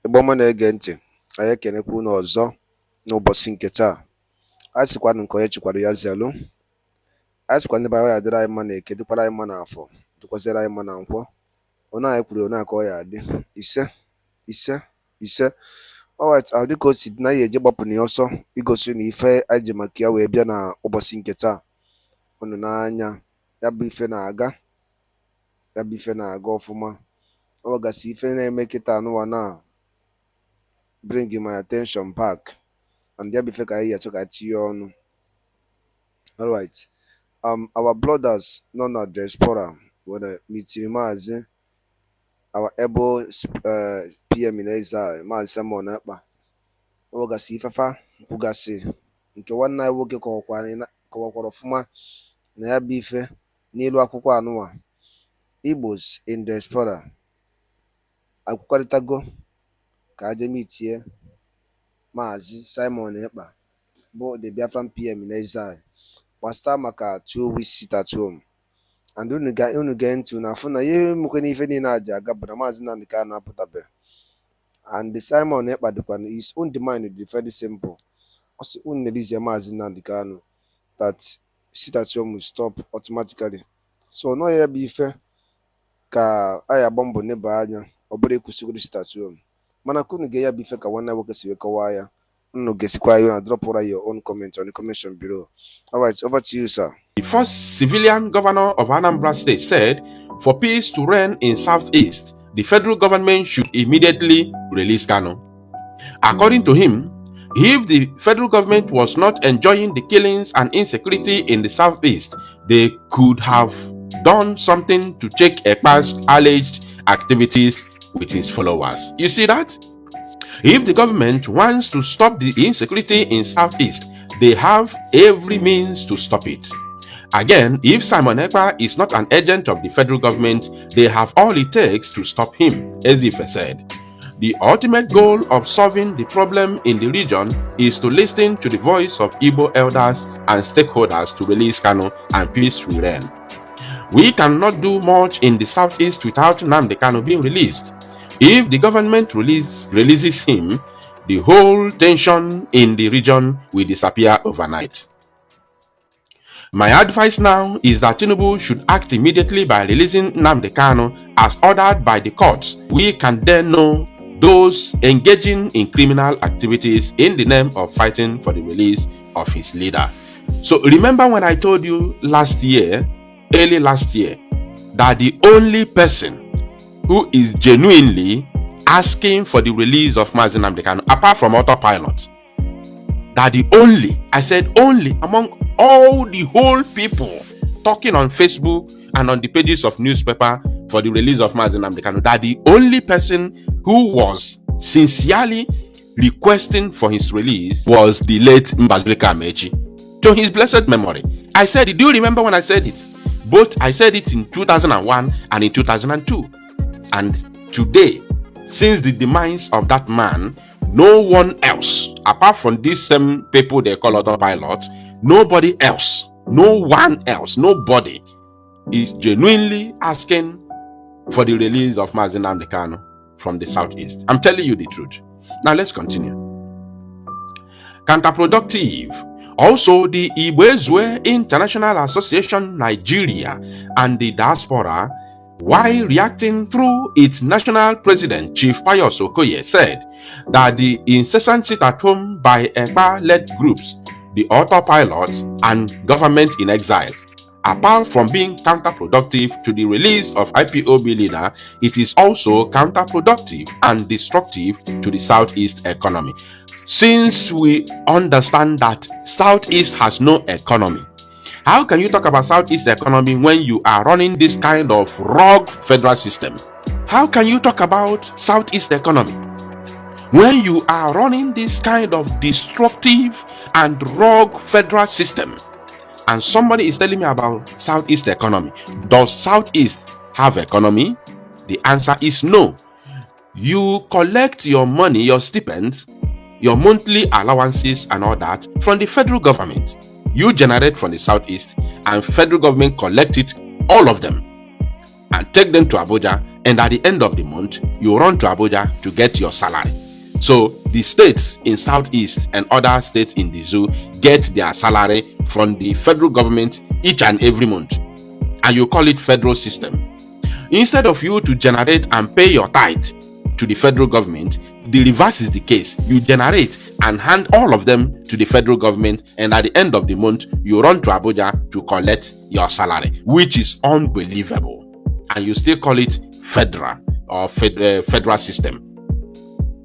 Ebe ọma na-ege ntị, anyị ekenekwa unu ọzọ n'ụbọchị nke taa. A sịkwanụ nke onye chikwara ya zelu. A sịkwa ndị bara ya dịrị anyị mma na eke, dịkwara anyị mma na afọ, dịkwazịrị anyị mma na nkwọ. Onye anyị kwuru onye aka ọ ya adị. Ise. Alright, dịka o si dị na ya eje gbapụ na ya ọsọ igosi na ife anyị ji maka ya wee bịa na ụbọchị nke taa. Unu n'anya, ya bụ ife na-aga ọfụma. Ọ gasị ife na-eme kịta anụwa na bring my attention back, and ya bụ ife ka anyị achọ ka tinye ọnụ. Alright, our brothers nọ na diaspora were mitiri maazị our able PM in exile, maazị Simon Ekpa. Ọ gasị ifefa kwugasị nke nwanne anyị nwoke kọwakwara ọfụma na ya bụ ife n'elu akwụkwọ anụwa Igbos in diaspora akwụkwarịtago ka aje mitie maazị Simon Ekpa bụ the Biafran PM in exile gbasara maka 2 weeks sit at home. And unu gee ntị na afụ na ihe mekwe n'ife niile aja aga bụ na maazị Nnamdi Kanu apụtabe. And the Simon Ekpa dịkwa na his own demand dị very simple. Ọ sị unu na-elizie maazị Nnamdi Kanu that sit at home will stop automatically. So nọ ya bụ ife ka anyị agba mbọ n'ebe anya ọ bụrụ ịkwụsịgoro sit at home. Mana kunu ge ya bụ ife ka nwanne nwoke si wee kọwaa ya. Unu gesikwa ya na drop your own comment on the comment below. Alright, over to you, sir. The first civilian governor of Anambra State said, for peace to reign in Southeast, the federal government should immediately release Kanu. According to him, if the federal government was not enjoying the killings and insecurity in the Southeast, they could have done something to check Ekpa's alleged activities with his followers. You see that? If the government wants to stop the insecurity in Southeast, they have every means to stop it. Again, if Simon Ekpa is not an agent of the federal government, they have all it takes to stop him, as if I said. The ultimate goal of solving the problem in the region is to listen to the voice of Igbo elders and stakeholders to release Kanu and peace will reign. We cannot do much in the Southeast without Nnamdi Kanu being released. If the government releases him, the whole tension in the region will disappear overnight. My advice now is that Tinubu should act immediately by releasing Nnamdi Kanu as ordered by the courts. We can then know those engaging in criminal activities in the name of fighting for the release of his leader. So remember when I told you early last year, that the only person who is genuinely asking for the release of Mazi Nnamdi Kanu, apart from autopilot, that I said only among all the whole people talking on Facebook and on the pages of newspaper for the release of Mazi Nnamdi Kanu, that the only person who was sincerely requesting for his release was the late Mbazulika Amechi. To his blessed memory. I said it. Do you remember when I said it? Both I said it in 2001 and in 2002. And today, since the demise of that man, no one else, apart from these same people they call autopilot, nobody else, nobody is genuinely asking for the release of Mazi Nnamdi Kanu from the Southeast. I'm telling you the truth. Now let's continue. Counterproductive. Also, the Igbo International Association Nigeria and the diaspora, while reacting through its national president, Chief Pius Okoye, said that the incessant sit-at-home by Ekpa-led groups, the autopilot and government in exile, apart from being counterproductive to the release of IPOB leader, it is also counterproductive and destructive to the Southeast economy. Since we understand that Southeast has no economy, how can you talk about Southeast economy when you are running this kind of rogue federal system? How can you talk about Southeast economy when you are running this kind of destructive and rogue federal system? And somebody is telling me about Southeast economy. Does Southeast have economy? The answer is no. You collect your money, your stipends, your monthly allowances and all that from the federal government. You generate from the Southeast and federal government collect it, all of them, and take them to Abuja, and at the end of the month, you run to Abuja to get your salary. So the states in Southeast and other states in the zoo get their salary from the federal government each and every month, and you call it federal system. Instead of you to generate and pay your tithe to the federal government, the reverse is the case. You generate and hand all of them to the federal government, and at the end of the month, you run to Abuja to collect your salary, which is unbelievable. And you still call it federal or federal system.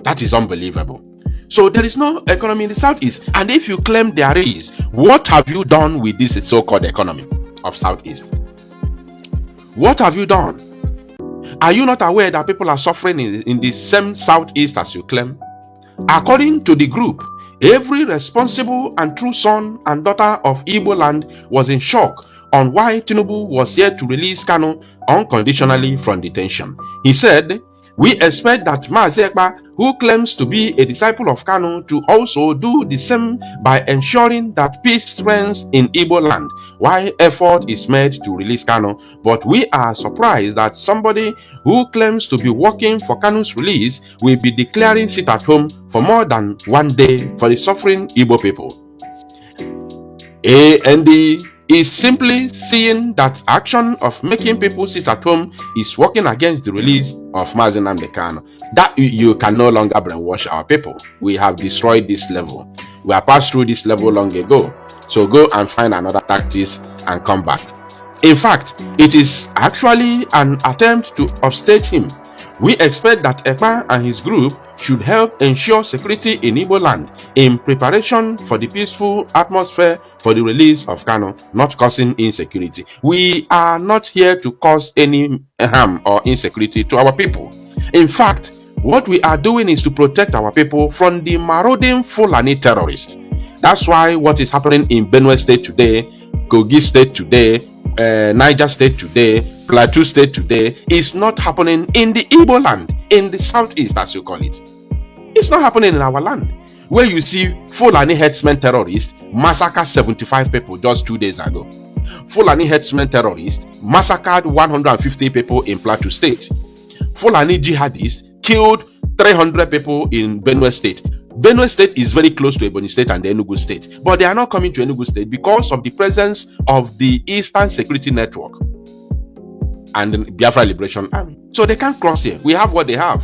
That is unbelievable. So there is no economy in the Southeast. And if you claim there is, what have you done with this so-called economy of Southeast? What have you done? Are you not aware that people are suffering in the same Southeast as you claim? According to the group, every responsible and true son and daughter of Igbo land was in shock on why Tinubu was here to release Kanu unconditionally from detention. He said, "We expect that Mazi Ekpa, who claims to be a disciple of Kanu, to also do the same by ensuring that peace reigns in Igbo land while effort is made to release Kanu. But we are surprised that somebody who claims to be working for Kanu's release will be declaring sit at home for more than one day for the suffering Igbo people." AND is simply seeing that action of making people sit at home is working against the release of Mazi Nnamdi Kanu. That you can no longer brainwash our people. We have destroyed this level. We have passed through this level long ago. So go and find another tactics and come back. In fact, it is actually an attempt to upstage him. We expect that Ekpa and his group should help ensure security in Igbo land in preparation for the peaceful atmosphere for the release of Kanu, not causing insecurity. We are not here to cause any harm or insecurity to our people. In fact, what we are doing is to protect our people from the marauding Fulani terrorists. That's why what is happening in Benue State today, Kogi State today, Niger State today, Plateau State today is not happening in the Igbo land, in the Southeast as you call it. It's not happening in our land, where you see Fulani herdsmen terrorists massacre 75 people just 2 days ago. Fulani herdsmen terrorists massacred 150 people in Plateau State. Fulani jihadists killed 300 people in Benue State. Benue State is very close to Ebonyi State and the Enugu State, but they are not coming to Enugu State because of the presence of the Eastern Security Network and the Biafra Liberation Army. So they can't cross here. We have what they have.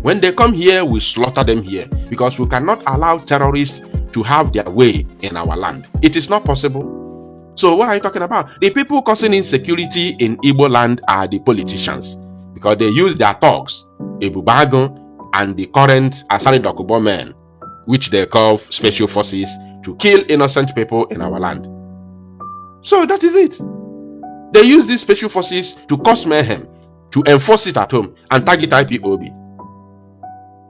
When they come here, we slaughter them here because we cannot allow terrorists to have their way in our land. It is not possible. So what are you talking about? The people causing insecurity in Igbo land are the politicians because they use their thugs, Ebubago and the current Asari Dokubo men, which they call special forces, to kill innocent people in our land. So that is it. They use these special forces to cause mayhem, to enforce it at home and target IPOB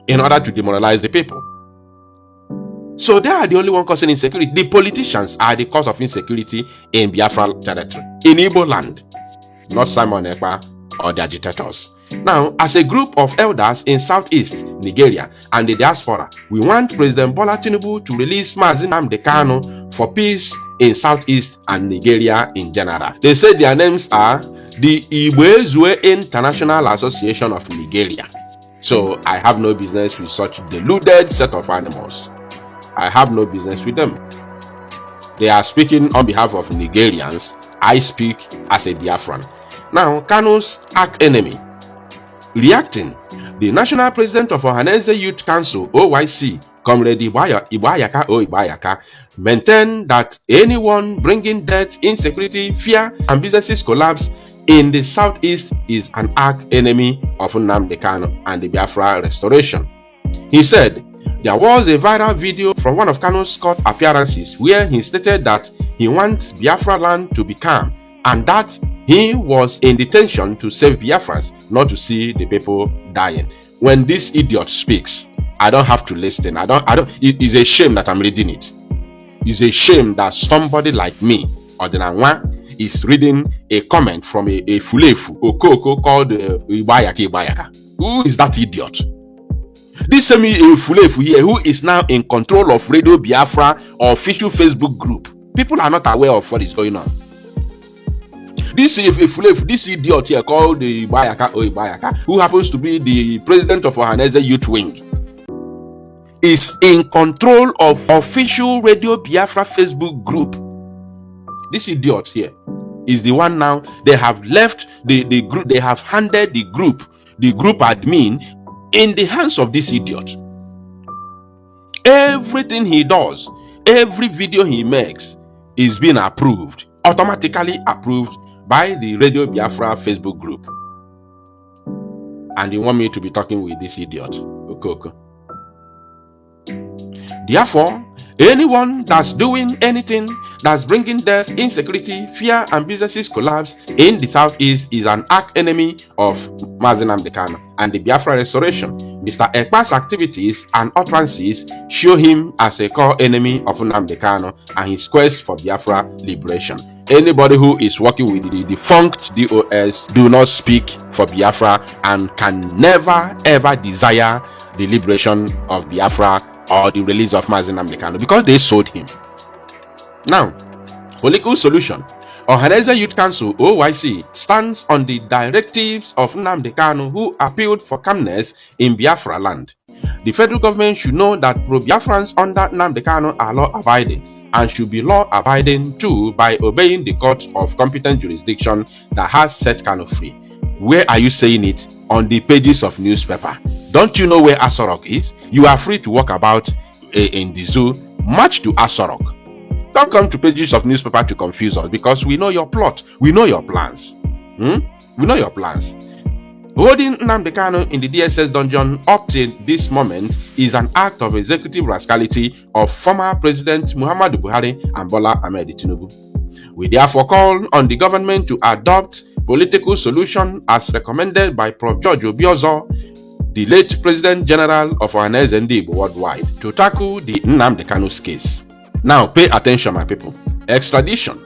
in order to demoralize the people. So they are the only one causing insecurity. The politicians are the cause of insecurity in Biafra territory, in Igbo land, not Simon Ekpa or the agitators. Now, as a group of elders in Southeast Nigeria and the diaspora, we want President Bola Tinubu to release Mazi Nnamdi Kanu for peace in Southeast and Nigeria in general. They say their names are the Igbo International Association of Nigeria. So I have no business with such deluded set of animals. I have no business with them. They are speaking on behalf of Nigerians. I speak as a Biafran. Now, Kanu's arch enemy, reacting, the national president of Ohaneze Youth Council, OYC, Comrade Ibayaka, maintained that anyone bringing death, insecurity, fear, and businesses collapse in the Southeast is an arch enemy of Nnamdi Kanu and the Biafra restoration. He said there was a viral video from one of Kanu's court appearances where he stated that he wants Biafra land to be calm and that he was in detention to save Biafrans, not to see the people dying. When this idiot speaks, I don't have to listen. It is a shame that I'm reading it. It's a shame that somebody like me, Odinanwa, is reading a comment from a Fulefu, Okoko, called Ibayaka. Who is that idiot? This same Fulefu here, who is now in control of Radio Biafra or official Facebook group. People are not aware of what is going on. This idiot here called the Bayaka, who happens to be the president of Ohaneze Youth Wing, is in control of official Radio Biafra Facebook group. This idiot here is the one now. They have left the group. They have handed the group admin in the hands of this idiot. Everything he does, every video he makes is being approved, automatically approved by the Radio Biafra Facebook group. And you want me to be talking with this idiot? Okay. Therefore, anyone that's doing anything that's bringing death, insecurity, fear, and businesses collapse in the Southeast is an arch enemy of Mazi Nnamdi Kanu and the Biafra restoration. Mr. Ekpa's activities and utterances show him as a core enemy of Nnamdi Kanu and his quest for Biafra liberation. Anybody who is working with the defunct DOS do not speak for Biafra and can never ever desire the liberation of Biafra or the release of Mazi Nnamdi Kanu because they sold him. Now, political solution. Ohaneze Youth Council (OYC) stands on the directives of Nnamdi Kanu, who appealed for calmness in Biafra land. The federal government should know that pro-Biafrans under Nnamdi Kanu are law-abiding and should be law-abiding too by obeying the court of competent jurisdiction that has set Kanu free. Where are you saying it? On the pages of newspaper. Don't you know where Asorok is? You are free to walk about in the zoo. March to Asorok. Don't come to pages of newspaper to confuse us because we know your plot. We know your plans. We know your plans. Holding Nnamdi Kanu in the DSS dungeon up to this moment is an act of executive rascality of former President Muhammadu Buhari and Bola Ahmed Tinubu. We therefore call on the government to adopt political solution as recommended by Prof. George Obiozo, the late President General of Ohaneze Ndigbo worldwide, to tackle the Nnamdi Kanu's case. Now pay attention, my people. Extradition.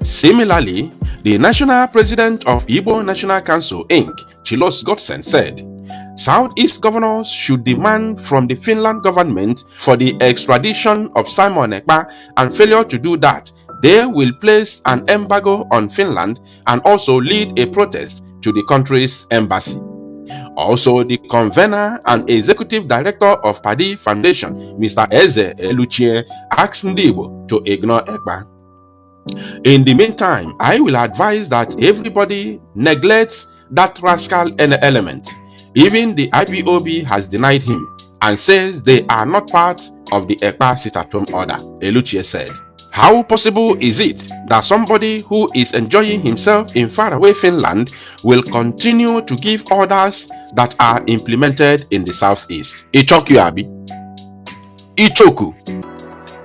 Similarly, the National President of Igbo National Council Inc., Chilos Godsen, said Southeast governors should demand from the Finland government for the extradition of Simon Ekpa, and failure to do that, they will place an embargo on Finland and also lead a protest to the country's embassy. Also, the convener and executive director of Padi Foundation, Mr. Eze Eluchie, asked Ndigbo to ignore Ekpa. In the meantime, I will advise that everybody neglects that rascal element. Even the IPOB has denied him and says they are not part of the Ekpa sit-at-home order, Eluchie said. How possible is it that somebody who is enjoying himself in faraway Finland will continue to give orders that are implemented in the Southeast? Ichoku Abi. Ichoku.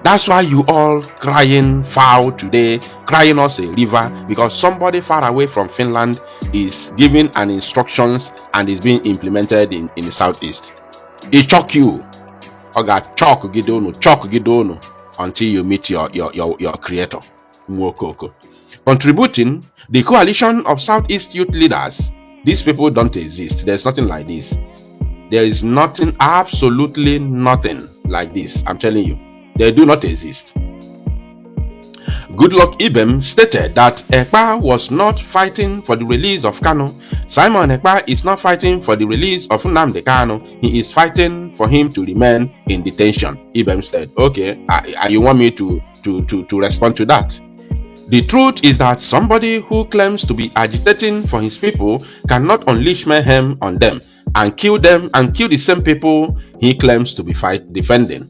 That's why you all crying foul today, crying us a river, because somebody far away from Finland is giving an instructions and is being implemented in the Southeast. Ichoku. Oga chok gidono until you meet your creator. Mwokoko. Contributing, the coalition of Southeast youth leaders. These people don't exist. There's nothing like this. There is nothing, absolutely nothing like this. I'm telling you. They do not exist. Goodluck Ibem stated that Ekpa was not fighting for the release of Kanu. Simon Ekpa is not fighting for the release of Nnamdi Kanu. He is fighting for him to remain in detention. Ibem said, okay, you want me to respond to that? The truth is that somebody who claims to be agitating for his people cannot unleash mayhem on them and kill the same people he claims to be defending.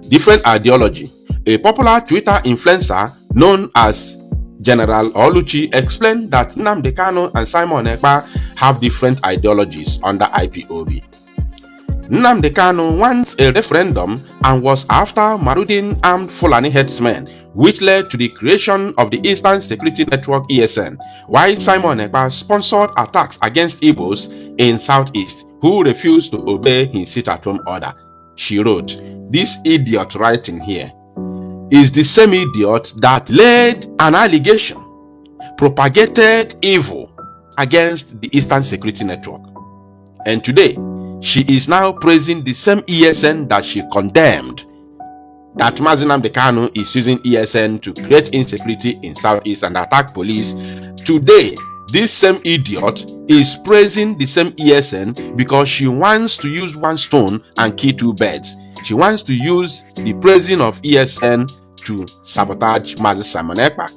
Different ideology. A popular Twitter influencer known as General Oluchi explained that Nnamdi Kanu and Simon Ekpa have different ideologies under IPOB. Nnamdi Kanu wants a referendum and was after Marudin armed Fulani headsmen, which led to the creation of the Eastern Security Network (ESN), while Simon Ekpa sponsored attacks against Igbos in Southeast who refused to obey his sit-at-home order. She wrote, "This idiot writing here is the same idiot that laid an allegation, propagated evil against the Eastern Security Network. And today, she is now praising the same ESN that she condemned. that Mazi Nnamdi Kanu is using ESN to create insecurity in Southeast and attack police. Today, this same idiot is praising the same ESN because she wants to use one stone and kill two birds. She wants to use the praising of ESN to sabotage Mazi Simon Ekpa,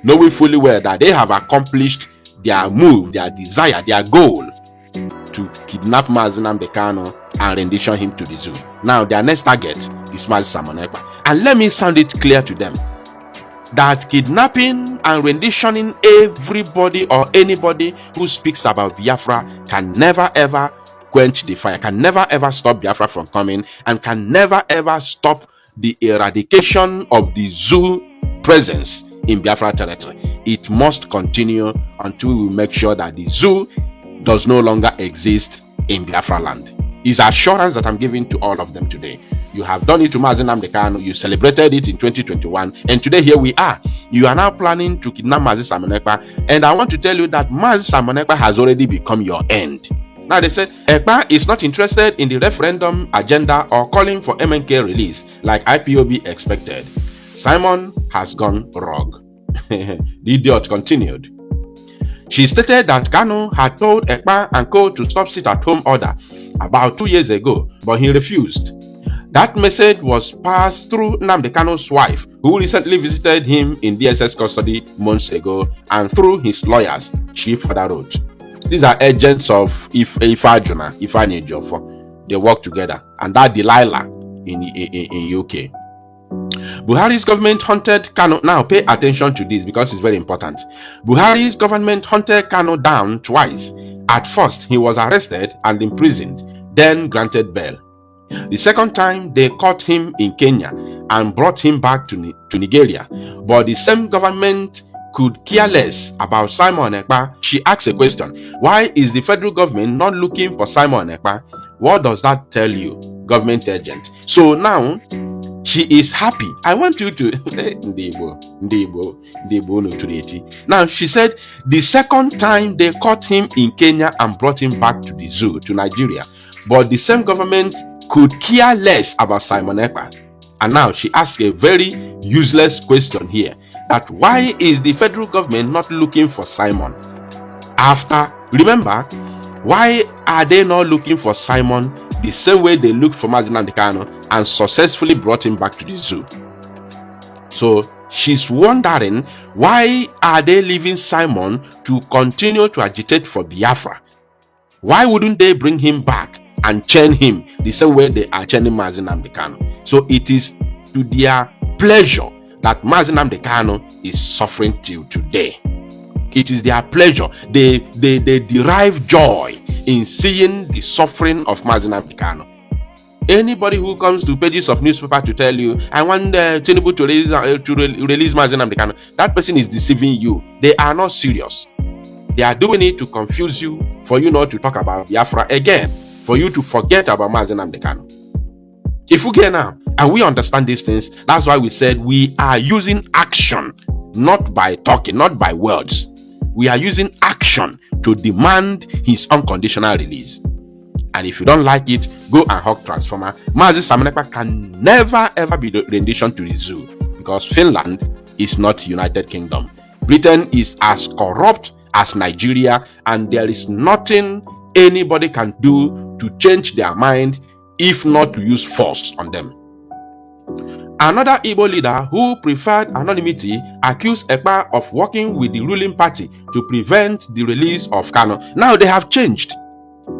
knowing fully well that they have accomplished their move, their desire, their goal to kidnap Mazi Nnamdi Kanu and rendition him to the zoo. Now their next target is Mazi Simon Ekpa. And let me sound it clear to them that kidnapping and renditioning everybody or anybody who speaks about Biafra can never ever quench the fire, can never ever stop Biafra from coming, and can never ever stop the eradication of the zoo presence in Biafra territory. It must continue until we make sure that the zoo does no longer exist in Biafra land. Is assurance that I'm giving to all of them today. You have done it to Mazi Nnamdi Kanu, you celebrated it in 2021, and today here we are. You are now planning to kidnap Mazi Simon Ekpa, and I want to tell you that Mazi Simon Ekpa has already become your end. Now they said Ekpa is not interested in the referendum agenda or calling for MNK release like IPOB expected. Simon has gone rogue. The idiot continued. She stated that Kanu had told Ekpa and co to stop sit-at-home order about 2 years ago, but he refused. That message was passed through Nnamdi Kanu's wife, who recently visited him in DSS custody months ago, and through his lawyers, she further wrote. These are agents of Ifajuna, Ifani Jofo. They work together, and that Delilah in UK. Buhari's government hunted Kanu. Now pay attention to this because it's very important. Buhari's government hunted Kanu down twice. At first, he was arrested and imprisoned, then granted bail. The second time, they caught him in Kenya and brought him back to Nigeria. But the same government could care less about Simon Ekpa. She asked a question. Why is the federal government not looking for Simon Ekpa? What does that tell you, government agent? So now, she is happy. I want you to now she said the second time they caught him in Kenya and brought him back to the zoo to Nigeria, but the same government could care less about Simon Ekpa. And now she asked a very useless question here, that why is the federal government not looking for Simon? After, remember, why are they not looking for Simon the same way they looked for Mazi Nnamdi Kanu and successfully brought him back to the zoo? So she's wondering, why are they leaving Simon to continue to agitate for Biafra? Why wouldn't they bring him back and chain him the same way they are chaining Mazi Nnamdi Kanu? So it is to their pleasure that Mazi Nnamdi Kanu is suffering till today. It is their pleasure. They derive joy in seeing the suffering of Mazi Nnamdi Kanu. Anybody who comes to pages of newspaper to tell you, I want Tinubu to release Mazi Nnamdi Kanu, that person is deceiving you. They are not serious. They are doing it to confuse you, for you not to talk about Biafra again, for you to forget about Mazi Nnamdi Kanu. If we get now, and we understand these things, that's why we said we are using action, not by talking, not by words. We are using action to demand his unconditional release. And if you don't like it, go and hug Transformer. Mazi Simon Ekpa can never ever be rendition to the zoo, because Finland is not United Kingdom. Britain is as corrupt as Nigeria, and there is nothing anybody can do to change their mind if not to use force on them. Another Igbo leader who preferred anonymity accused Ekpa of working with the ruling party to prevent the release of Kanu. Now they have changed.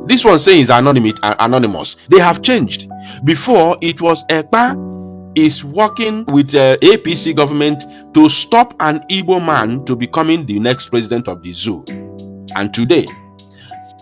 This one saying is anonymous. They have changed. Before, it was Ekpa is working with the APC government to stop an Igbo man to becoming the next president of the zoo. And today,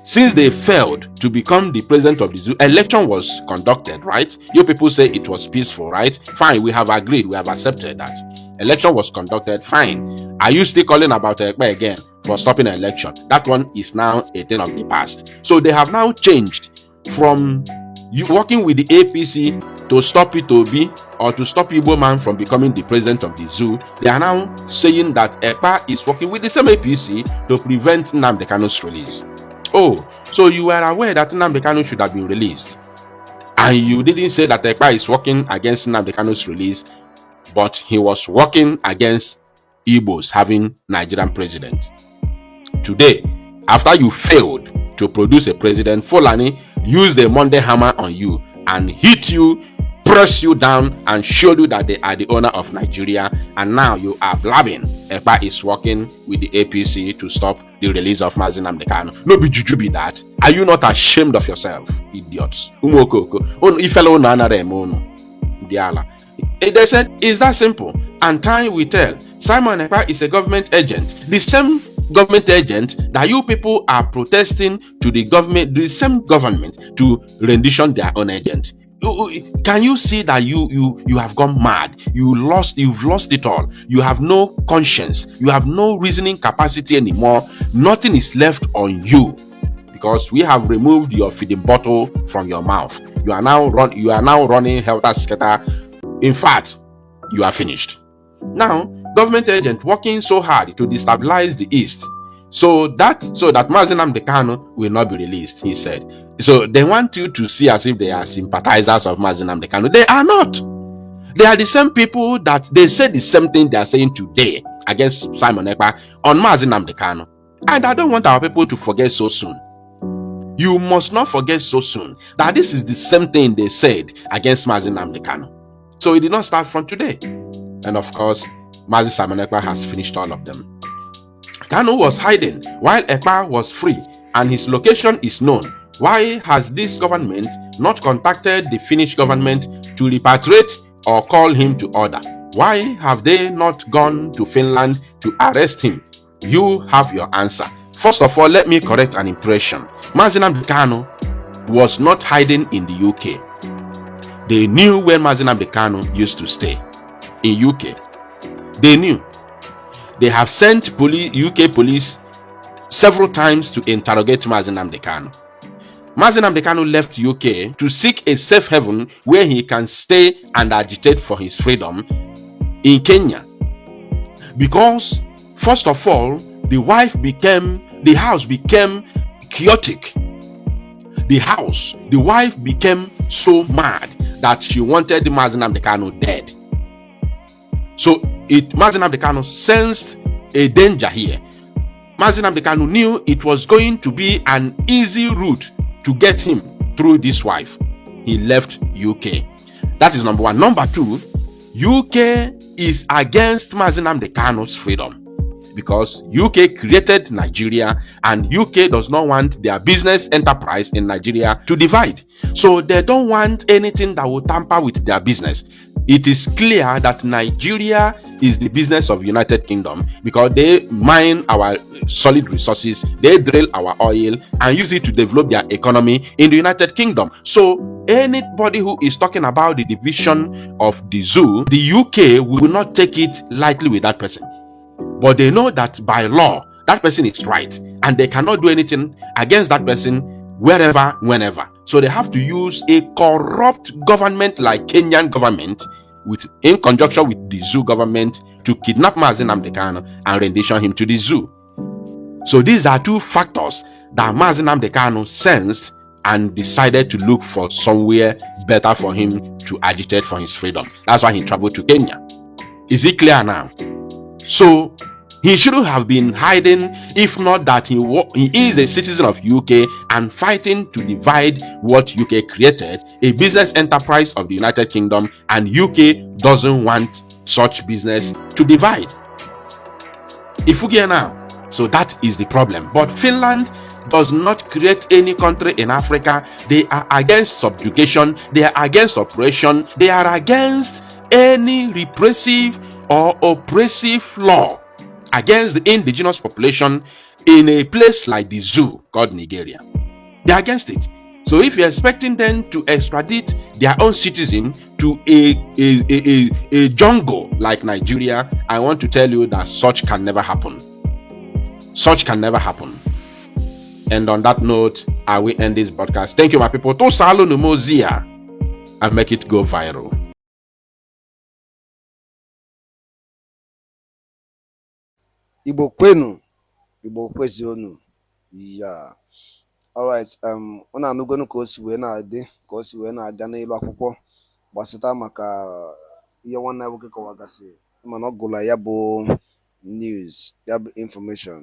since they failed to become the president of the zoo, election was conducted, right? You people say it was peaceful, right? Fine, we have agreed, we have accepted that. Election was conducted, fine. Are you still calling about Ekpa again for stopping an election? That one is now a thing of the past. So they have now changed from you working with the APC to stop P2B or to stop Igbo man from becoming the president of the zoo. They are now saying that Ekpa is working with the same APC to prevent Nnamdi Kanu's release. Oh, so you were aware that Nnamdi Kanu should have been released, And you didn't say that Ekpa is working against Nnamdi Kanu's release, but he was working against Igbos having Nigerian president. Today, after you failed to produce a president, Fulani used the Monday hammer on you and hit you, press you down, and showed you that they are the owner of Nigeria. And now you are blabbing. Ekpa is working with the APC to stop the release of Mazi Nnamdi Kanu. No be juju be that. Are you not ashamed of yourself, idiots? They said it's that simple, and time will tell. Simon Ekpa is a government agent. The same government agent that you people are protesting to the government, the same government, to rendition their own agent. Can you see that you have gone mad? You've lost it all. You have no conscience. You have no reasoning capacity anymore. Nothing is left on you, because we have removed your feeding bottle from your mouth. You are now running helter skelter. In fact, you are finished. Now, government agent working so hard to destabilize the East, so that Mazi Nnamdi Kanu will not be released, he said. So they want you to see as if they are sympathizers of Mazi Nnamdi Kanu. They are not. They are the same people that they say the same thing they are saying today against Simon Ekpa on Mazi Nnamdi Kanu. And I don't want our people to forget so soon. You must not forget so soon that this is the same thing they said against Mazi Nnamdi Kanu. So it did not start from today. And of course, Mazi Simon Ekpa has finished all of them. Kanu was hiding while Ekpa was free, and his location is known. Why has this government not contacted the Finnish government to repatriate or call him to order? Why have they not gone to Finland to arrest him? You have your answer. First of all, let me correct an impression. Mazi Nnamdi Kanu was not hiding in the UK. They knew where Mazi Nnamdi Kanu used to stay, in UK. They knew. They have sent UK police several times to interrogate Mazi Nnamdi Kanu. Mazi Nnamdi Kanu left UK to seek a safe haven where he can stay and agitate for his freedom in Kenya. Because, first of all, the house became chaotic. The wife became so mad that she wanted Mazi Nnamdi Kanu dead. So Mazi Nnamdi Kanu sensed a danger here. Mazi Nnamdi Kanu knew it was going to be an easy route to get him through this wife. He left UK. That is number one. Number two, UK is against Mazi Nnamdi Kanu's freedom, because UK created Nigeria and UK does not want their business enterprise in Nigeria to divide. So they don't want anything that will tamper with their business. It is clear that Nigeria is the business of United Kingdom, because they mine our solid resources, they drill our oil and use it to develop their economy in the United Kingdom. So anybody who is talking about the division of the zoo, the UK will not take it lightly with that person. But they know that by law, that person is right, and they cannot do anything against that person wherever, whenever. So they have to use a corrupt government like Kenyan government in conjunction with the zoo government to kidnap Mazi Nnamdi Kanu and rendition him to the zoo. So these are two factors that Mazi Nnamdi Kanu sensed and decided to look for somewhere better for him to agitate for his freedom. That's why he traveled to Kenya. Is it clear now? So he shouldn't have been hiding, if not that he is a citizen of UK and fighting to divide what UK created, a business enterprise of the United Kingdom, and UK doesn't want such business to divide. If you get now, so that is the problem. But Finland does not create any country in Africa. They are against subjugation, they are against oppression, they are against any repressive or oppressive law against the indigenous population in a place like the zoo called Nigeria. They are against it. So if you're expecting them to extradite their own citizen to a jungle like Nigeria, I want to tell you that such can never happen. Such can never happen. And on that note, I will end this broadcast. Thank you, my people. To salo numozia and make it go viral. Igbo kwenu, Igbo kwezi onu. Yeah. All right. Una anugonu ka o si wee na-adị ka o si wee na-aga n'elu akwụkwọ gbasata maka ihe nwanne nwoke kọwagasị, mana ọ gụla ya bụ news, ya bụ information.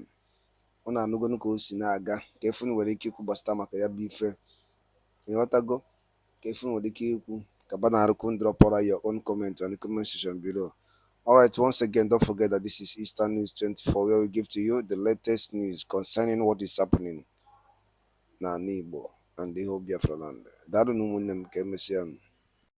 Ọ na-anụgonu ka o si na-aga, ka efunu nwere ike ikwu gbasata maka ya bụ ife. Ịghọtago? Ka efunu nwere ike ikwu ka ba na-arụkwu ndrọpụra your own comment on the comment section below. Alright, once again, don't forget that this is Eastern News 24, where we give to you the latest news concerning what is happening na Igbo and the whole Biafra land. Daalụ na ụmụnne m, ka emesịa.